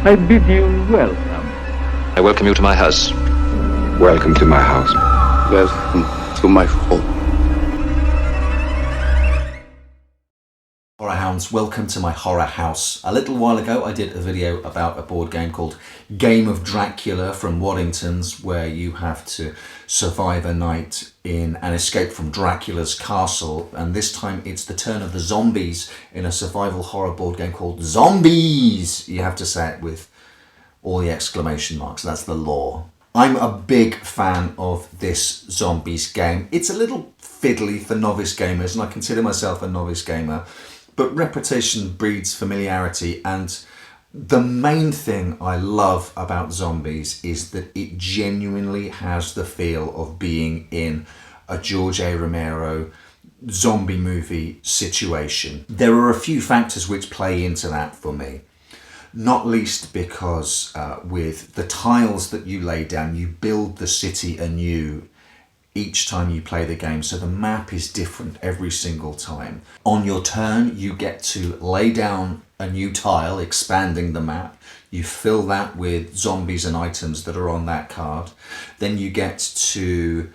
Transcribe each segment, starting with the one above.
I bid you welcome. I welcome you to my house. Welcome to my house. Welcome to my home. Horror Hounds, welcome to my horror house. A little while ago I did a video about a board game called Game of Dracula from Waddington's, where you have to survive a night in an escape from Dracula's castle, and this time it's the turn of the zombies in a survival horror board game called Zombies. You have to say it with all the exclamation marks, that's the law. I'm a big fan of this Zombies game. It's a little fiddly for novice gamers, and I consider myself a novice gamer. But repetition breeds familiarity, and the main thing I love about Zombies is that it genuinely has the feel of being in a George A. Romero zombie movie situation. There are a few factors which play into that for me, not least because with the tiles that you lay down, you build the city anew each time you play the game, so the map is different every single time. On your turn, you get to lay down a new tile, expanding the map. You fill that with zombies and items that are on that card. Then you get to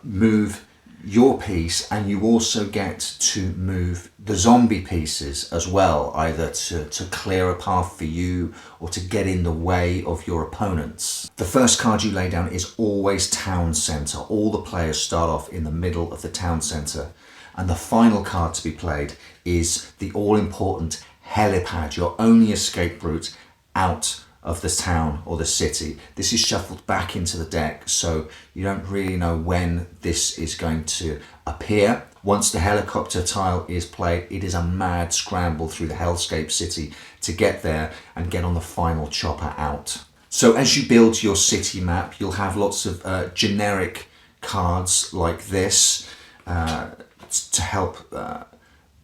move your piece, and you also get to move the zombie pieces as well, either to clear a path for you or to get in the way of your opponents. The first card you lay down is always town centre. All the players start off in the middle of the town centre, and the final card to be played is the all-important helipad, your only escape route out of the town or the city. This is shuffled back into the deck, so you don't really know when this is going to appear. Once the helicopter tile is played, it is a mad scramble through the hellscape city to get there and get on the final chopper out. So as you build your city map, you'll have lots of generic cards like this to help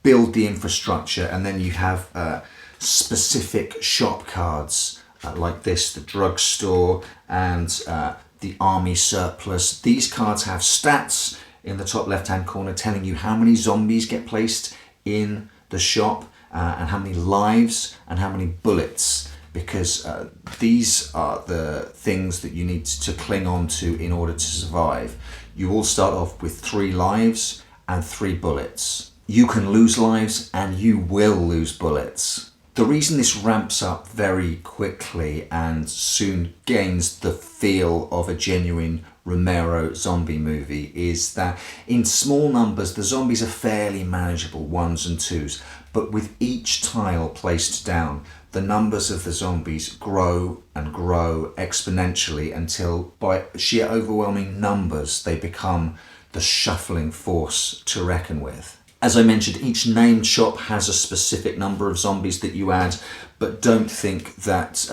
build the infrastructure, and then you have specific shop cards like this, the drugstore and the army surplus. These cards have stats in the top left hand corner telling you how many zombies get placed in the shop and how many lives and how many bullets, because these are the things that you need to cling on to in order to survive. You all start off with 3 lives and 3 bullets. You can lose lives and you will lose bullets. The reason this ramps up very quickly and soon gains the feel of a genuine Romero zombie movie is that in small numbers the zombies are fairly manageable, 1s and 2s, but with each tile placed down, the numbers of the zombies grow and grow exponentially until by sheer overwhelming numbers they become the shuffling force to reckon with. As I mentioned, each named shop has a specific number of zombies that you add, but don't think that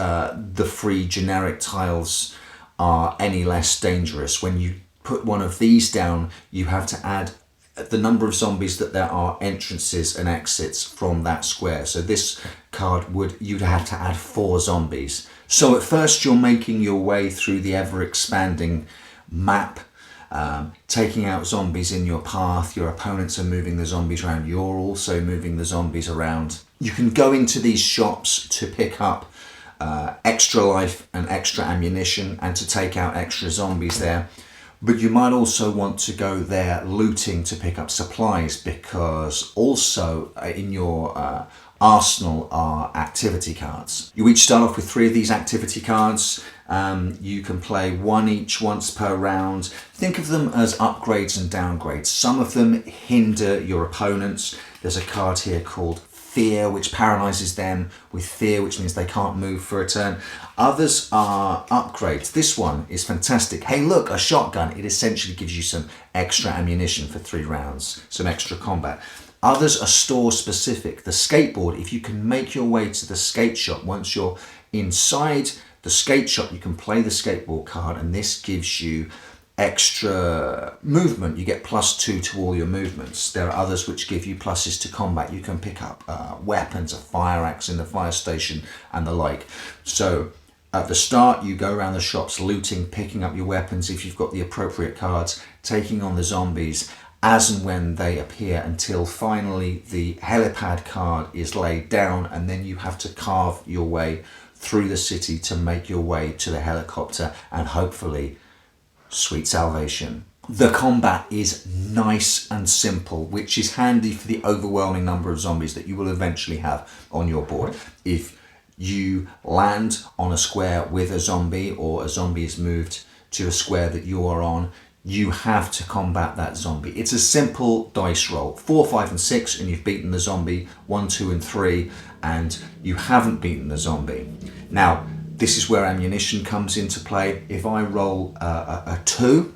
the free generic tiles are any less dangerous. When you put one of these down, you have to add the number of zombies that there are entrances and exits from that square. So this card you'd have to add 4 zombies. So at first you're making your way through the ever-expanding map, taking out zombies in your path. Your opponents are moving the zombies around. You're also moving the zombies around. You can go into these shops to pick up extra life and extra ammunition and to take out extra zombies there. But you might also want to go there looting to pick up supplies, because also in your arsenal are activity cards. You each start off with 3 of these activity cards. You can play 1 each once per round. Think of them as upgrades and downgrades. Some of them hinder your opponents. There's a card here called Fear, which paralyzes them with fear, which means they can't move for a turn. Others are upgrades. This one is fantastic. Hey look, a shotgun. It essentially gives you some extra ammunition for 3 rounds, some extra combat. Others are store specific. The skateboard, if you can make your way to the skate shop, once you're inside the skate shop, you can play the skateboard card, and this gives you extra movement. You get +2 to all your movements. There are others which give you pluses to combat. You can pick up weapons, a fire axe in the fire station and the like. So at the start you go around the shops looting, picking up your weapons if you've got the appropriate cards, taking on the zombies as and when they appear, until finally the helipad card is laid down, and then you have to carve your way through the city to make your way to the helicopter and hopefully sweet salvation. The combat is nice and simple, which is handy for the overwhelming number of zombies that you will eventually have on your board. If you land on a square with a zombie, or a zombie is moved to a square that you are on, you have to combat that zombie. It's a simple dice roll. 4, 5 and 6 and you've beaten the zombie. 1, 2 and 3 and you haven't beaten the zombie. Now, this is where ammunition comes into play. If I roll a 2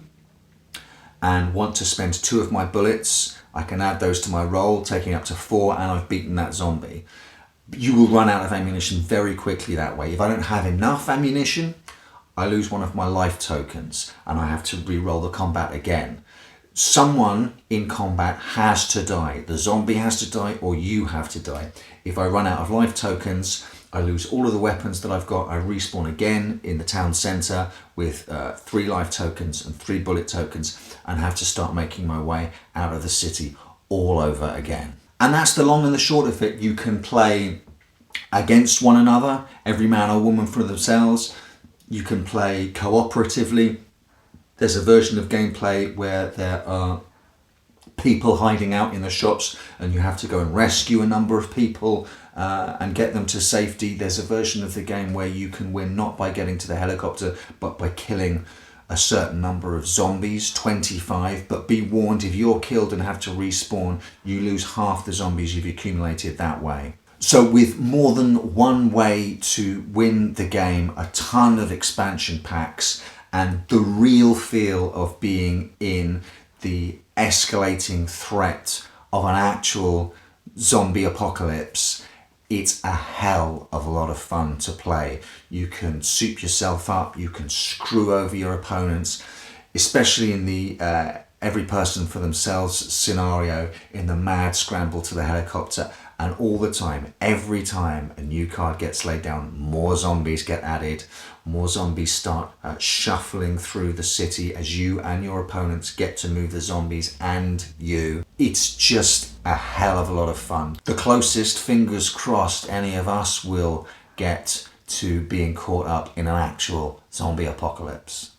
and want to spend 2 of my bullets, I can add those to my roll, taking up to 4, and I've beaten that zombie. You will run out of ammunition very quickly that way. If I don't have enough ammunition, I lose one of my life tokens and I have to re-roll the combat again. Someone in combat has to die. The zombie has to die or you have to die. If I run out of life tokens, I lose all of the weapons that I've got. I respawn again in the town centre with 3 life tokens and 3 bullet tokens and have to start making my way out of the city all over again. And that's the long and the short of it. You can play against one another, every man or woman for themselves. You can play cooperatively. There's a version of gameplay where there are people hiding out in the shops and you have to go and rescue a number of people and get them to safety. There's a version of the game where you can win not by getting to the helicopter but by killing a certain number of zombies, 25, but be warned, if you're killed and have to respawn, you lose half the zombies you've accumulated that way. So with more than one way to win the game, a ton of expansion packs, and the real feel of being in the escalating threat of an actual zombie apocalypse, it's a hell of a lot of fun to play. You can soup yourself up, you can screw over your opponents, especially in the every person for themselves scenario, in the mad scramble to the helicopter. And all the time, every time a new card gets laid down, more zombies get added, more zombies start shuffling through the city as you and your opponents get to move the zombies and you. It's just a hell of a lot of fun. The closest, fingers crossed, any of us will get to being caught up in an actual zombie apocalypse.